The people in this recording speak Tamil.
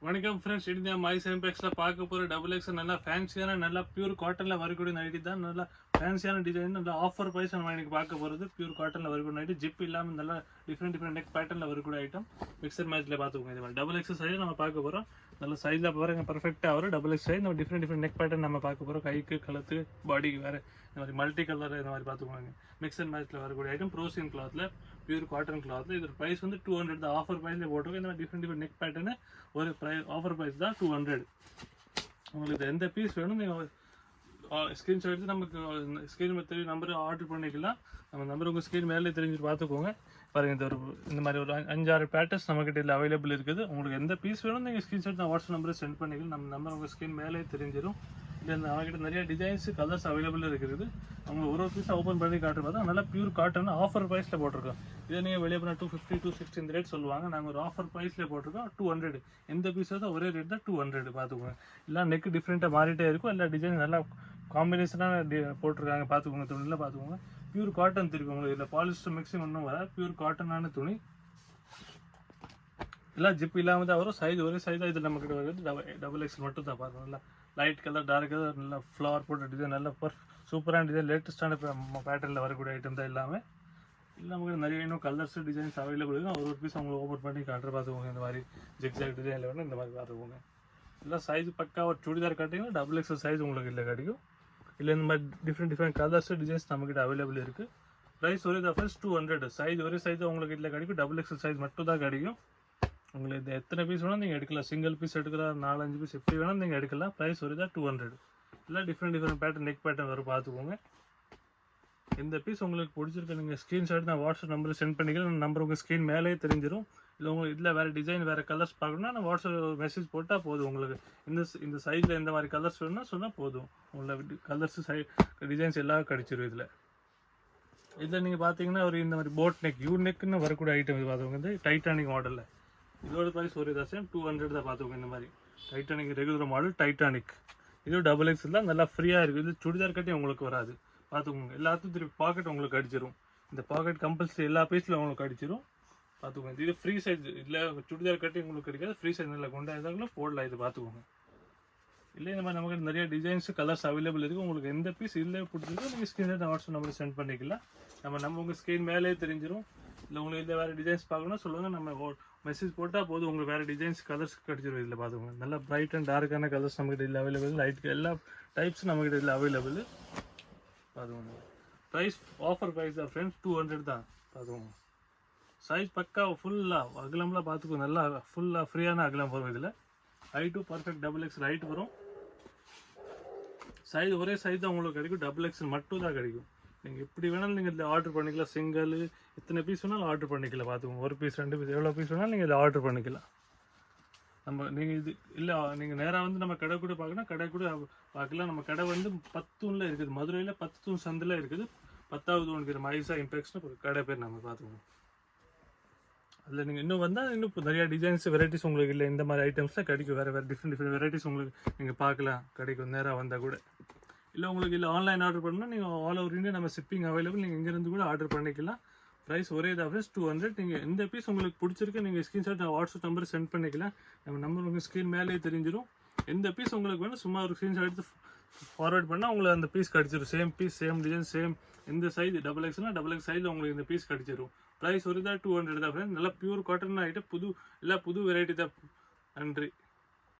வணக்கம் ஃப்ரெண்ட்ஸ், இது மைஸ் எம்பெக்ஸில் பார்க்க போகிற டபுள் எக்ஸ் நல்லா ஃபேன்சியான நல்லா பியூர் காட்டனில் வரக்கூடிய நைட்டி தான். நல்லா ஃபேன்சியான டிசைன், நல்லா ஆஃபர் ப்ரைஸ் நம்ம இன்னைக்கு பார்க்க போகிறது. பியூர் காட்டனில் வரக்கூடிய நைட்டி, ஜிப் இல்லாமல் நல்லா டிஃப்ரெண்ட் நெக் பேட்டர்னில் வரக்கூடிய ஐட்டம். மிக்சர் மேட்ச்சில் பார்த்துக்கோங்க. இது மாதிரி டபுள் எக்ஸ் சைஸ் நம்ம பார்க்க போகிறோம். நல்ல சைஸில் பாருங்க, பர்ஃபெக்டாக வரும். டபுள் எக்ஸ் சைஸ் நம்ம டிஃப்ரெண்ட் நெக் பேட்டர்ன் நம்ம பார்க்க போகிறோம். கைக்கு, கழுத்து, பாடிக்கு வேறு இந்த மாதிரி மல்டி கலர் இந்த மாதிரி பார்த்துக்கோங்க. மிக்சர் மேட்ச்சில் வரக்கூடிய ஐட்டம் ப்ரோசின் கிளாத்தில், பியூர் காட்டன் கிளாத்தில். இதோட ப்ரைஸ் வந்து 200 தான். ஆஃபர் ப்ரைஸில் போட்டிருக்கோம். இந்த மாதிரி டிஃப்ரெண்ட் நெக் பேட்டர்னு ஒரு ஆஃபர் ப்ரைஸ் தான் 200. உங்களுக்கு எந்த பீஸ் வேணும் நீங்கள் ஸ்க்ரீன்ஷாட் எடுத்து நமக்கு ஸ்க்ரீன் தெரிய நம்பர் ஆர்டர் பண்ணிக்கலாம். நம்ம நம்பர் உங்கள் ஸ்க்ரீன் மேலே தெரிஞ்சுட்டு பார்த்துக்கோங்க. பாருங்கள், இந்த மாதிரி ஒரு 5-6 பேட்டர்ஸ் நம்மக்கிட்ட இதில் அவைலபிள் இருக்குது. உங்களுக்கு எந்த பீஸ் வேணும் நீங்கள் ஸ்க்ரீன்ஷாட் நான் வாட்ஸ்அப் நம்பரை சென்ட் பண்ணிக்கலாம். நம்ம நம்பர் உங்கள் ஸ்க்ரீன் மேலே தெரிஞ்சிடும். இல்லை நம்மக்கிட்ட நிறைய டிசைன்ஸ், கலர்ஸ் அவைலபிள் இருக்குது. அவங்க ஒரு பீஸ் ஓப்பன் பண்ணி காட்டுற பார்த்தா நல்லா பியூர் காட்டன் ஆஃபர் ப்ரைஸில் போட்டிருக்கோம். இதை நீங்கள் வெளியே போனால் 250, 260 இந்த ரேட் சொல்லுவாங்க. நாங்கள் ஒரு ஆஃபர் ப்ரைஸில் போட்டிருக்கோம் 200. எந்த பீஸ் தான் ஒரே ரேட் தான் 200. பார்த்துக்கோங்க. எல்லாம் நெக்கு டிஃப்ரெண்ட்டாக மாறிட்டே இருக்கும். எல்லா டிசைன் நல்லா காம்பினேஷனாக போட்டிருக்காங்க. பார்த்துக்கோங்க, துணியில் பார்த்துக்கோங்க. பியூர் காட்டன் தெரியும் உங்களுக்கு. இதில் பாலிஸ்டர் மிக்சிங் ஒன்றும் வர பியூர் காட்டனான துணி. எல்லாம் ஜிப் இல்லாமல் தான் வரும். சைஸ் ஒரே சைஸ் தான். இது நம்மக்கிட்ட வருது டபுள் எக்ஸ் மட்டும் தான். பார்க்கணும், நல்லா லைட் கலர், டார்க் கலர், நல்லா ஃப்ளவர் போட்ட டிசைன், நல்லா சூப்பரான டிசைன், லேட்டஸ்டான பேட்டர்னில் வரக்கூடிய ஐட்டம் தான் எல்லாமே. இல்லை நமக்கு நிறைய இன்னும் கலர்ஸ், டிசைன்ஸ் அவைலபிள் இருக்குது. ஒரு பீஸ் அவங்களுக்கு ஓப்பன் பண்ணி காட்டுற பார்த்துக்கோங்க. இந்த மாதிரி ஜிக்ஸாக் டிசைனில் வேணும், இந்த மாதிரி பார்த்துக்கோங்க. எல்லாம் சைஸ் பக்கா ஒரு சுடிதார் கட்டிங்கன்னா டபுள் எக்ஸ் சைஸ் உங்களுக்கு இல்லை கிடைக்கும். இல்லை இந்த மாதிரி டிஃப்ரெண்ட் கலர்ஸ், டிசைன்ஸ் நம்மக்கிட்ட அவைலபிள் இருக்குது. ப்ரைஸ் ஒரே தான் ஃப்ரெண்ட்ஸ் 200. சைஸ் ஒரே சைஸ் தான் உங்களுக்கு இல்லை கிடைக்கும். டபுள் எக்ஸ் சைஸ் மட்டும் தான் கிடைக்கும். உங்களுக்கு இந்த எத்தனை பீஸ் வேணால் நீங்கள் எடுக்கலாம். சிங்கிள் பீஸ் எடுக்கலாம், 4-5 பீஸ் எப்படி வேணாலும் நீங்கள் எடுக்கலாம். ப்ரைஸ் ஒரே தான் 200. எல்லாம் டிஃப்ரெண்ட் பேட்டர்ன், நெக் பேட்டர்ன் வரும். பார்த்துக்கோங்க. இந்த பீஸ் உங்களுக்கு பிடிச்சிருக்கு நீங்கள் ஸ்க்ரீன்ஷாட் நான் வாட்ஸ்அப் நம்பர் சென்ட் பண்ணிக்கலாம். நம்பர் உங்கள் ஸ்க்ரீன் மேலே தெரிஞ்சிடும். இல்லை உங்களுக்கு இதில் வேறு டிசைன், வேறு கலர்ஸ் பார்க்கணுன்னா நான் வாட்ஸ்அப் மெசேஜ் போட்டால் போதும். உங்களுக்கு இந்த சைஸில் எந்த மாதிரி கலர்ஸ் வேணும்னா சொன்னால் போதும். உங்களுக்கு கலர்ஸ், டிசைன்ஸ் எல்லாம் கிடச்சிரும். இதில் நீங்கள் பார்த்தீங்கன்னா ஒரு இந்த மாதிரி போட் நெக், யூ நெக்குன்னு வரக்கூடிய ஐட்டம். இது பார்த்துக்கோங்க. இந்த டைட்டானிக் மாடலில் இதோட ப்ரைஸ் ஒரு தான் 200 தான். பார்த்துக்கோங்க. இந்த மாதிரி டைட்டானிக் ரெகுலர் மாடல் டைட்டானிக். இது டபுள் எக்ஸ் தான். நல்லா ஃப்ரீயாக இருக்குது. இது சுடிதார் கட்டி உங்களுக்கு வராது. பார்த்துக்கோங்க. எல்லாத்துக்கும் திருப்பி பாக்கெட் உங்களுக்கு அடிச்சிடும். இந்த பாக்கெட் கம்பல்சரி எல்லா பீஸில் உங்களுக்கு அடிச்சிடும். பார்த்துக்கோங்க. இது ஃப்ரீ சைஸ். இல்லை சுடிதார் கட்டி உங்களுக்கு கிடைக்காது. ஃப்ரீ சைஸ் நல்லா கொண்டாந்தாங்களோ போடலாம். இது பார்த்துக்கோங்க. இல்லை இந்த மாதிரி நமக்கு நிறைய டிசைன்ஸ், கலர்ஸ் அவைலபிள் இருக்குது. உங்களுக்கு எந்த பீஸ் இல்லை பிடிச்சிருக்கோ நீங்கள் ஸ்க்ரீன் வாட்ஸ்அப் நம்பர் சென்ட் பண்ணிக்கலாம். நம்ம உங்கள் ஸ்க்ரீன் மேலே தெரிஞ்சிடும். இல்லை உங்களுக்கு இதில் வேறு டிசைன்ஸ் பார்க்கணும்னா சொல்லுவாங்க. நம்ம மெசேஜ் போட்டால் போதும். உங்களுக்கு வேறு டிசைன்ஸ், கலர்ஸ் கிடச்சிடும். இதில் பார்த்துக்கோங்க. நல்லா பிரைட் அண்ட் டார்க்கான கலர்ஸ் நம்மகிட்ட இதில் அவைலபிள். லைட் எல்லா டைப்ஸும் நம்மகிட்ட இதில் அவைலபிள். பார்த்துக்கோங்க. ப்ரைஸ் ஆஃபர் ப்ரைஸ் தான் ஃப்ரெண்ட்ஸ் 200 தான். பார்த்துக்கோங்க. சைஸ் பக்கா ஃபுல்லாக அகலம்லாம் பார்த்துக்கோங்க. நல்லா ஃபுல்லாக ஃப்ரீயான அகலம் வரும். இதில் ஹைட்டும் பர்ஃபெக்ட் டபுள் எக்ஸ் ஹைட் வரும். சைஸ் ஒரே சைஸ் தான் உங்களுக்கு கிடைக்கும். டபுள் எக்ஸ் மட்டும் தான் கிடைக்கும். நீங்கள் எப்படி வேணாலும் நீங்கள் இதில் ஆர்டர் பண்ணிக்கலாம். சிங்கிள் எத்தனை பீஸ் வேணாலும் ஆர்டர் பண்ணிக்கலாம். பார்த்துக்கோங்க. ஒரு பீஸ், 2 பீஸ், எவ்வளோ பீஸ் வேணாலும் நீங்கள் இதில் ஆர்டர் பண்ணிக்கலாம். நீங்கள் இது இல்லை நீங்கள் நேராக வந்து நம்ம கடை கூட பார்க்கலாம். கடை கூட பார்க்கலாம். நம்ம கடை வந்து 10 தூணில் இருக்குது. மதுரையில் 10 தூண் சந்தில் இருக்குது. 10வது தூணுக்கு மைசா இம்பெக்ஸ்னு கடை பேர். நம்ம பார்த்துக்கோங்க. அதில் நீங்கள் இன்னும் வந்தால் இன்னும் நிறையா டிசைன்ஸ், வெரைட்டிஸ் உங்களுக்கு இல்லை இந்த மாதிரி ஐட்டம்ஸ்லாம் கிடைக்கும். வேறு டிஃப்ரெண்ட் வெரைட்டிஸ் உங்களுக்கு நீங்கள் பார்க்கலாம். கிடைக்கும் நேராக வந்தால் கூட. இல்லை உங்களுக்கு இல்லை ஆன்லைன் ஆர்டர் பண்ணால் நீங்கள் ஆல் ஓவர் இந்தியா நம்ம ஷிப்பிங் அவைலபிள். நீங்கள் இங்கேருந்து கூட ஆர்டர் பண்ணிக்கலாம். ப்ரைஸ் ஒரே தான் ஃப்ரெண்ட்ஸ் 200. நீங்கள் எந்த பீஸ் உங்களுக்கு பிடிச்சிருக்கு நீங்கள் ஸ்க்ரீன்ஷாட் வாட்ஸ்அப் நம்பர் சென்ட் பண்ணிக்கலாம். நம்ம நம்பர் உங்கள் ஸ்க்ரீன் மேலே தெரிஞ்சிடும். எந்த பீஸ் உங்களுக்கு வேணும் சும்மா ஒரு ஸ்க்ரீன்ஷாட் எடுத்து ஃபார்வர்ட் பண்ணால் உங்களுக்கு அந்த பீஸ் கிடச்சிடும். Same piece, same design, same இந்த சைஸ் டபுள் எக்ஸ்னால் டபுள் எக்ஸ் சைஸில் உங்களுக்கு இந்த பீஸ் கிடச்சிடும். ப்ரைஸ் ஒரு தான் 200 தான் ஃப்ரெண்ட்ஸ். நல்லா பியூர் காட்டன் ஆகிட்டு புது வெரைட்டி தான். நன்றி.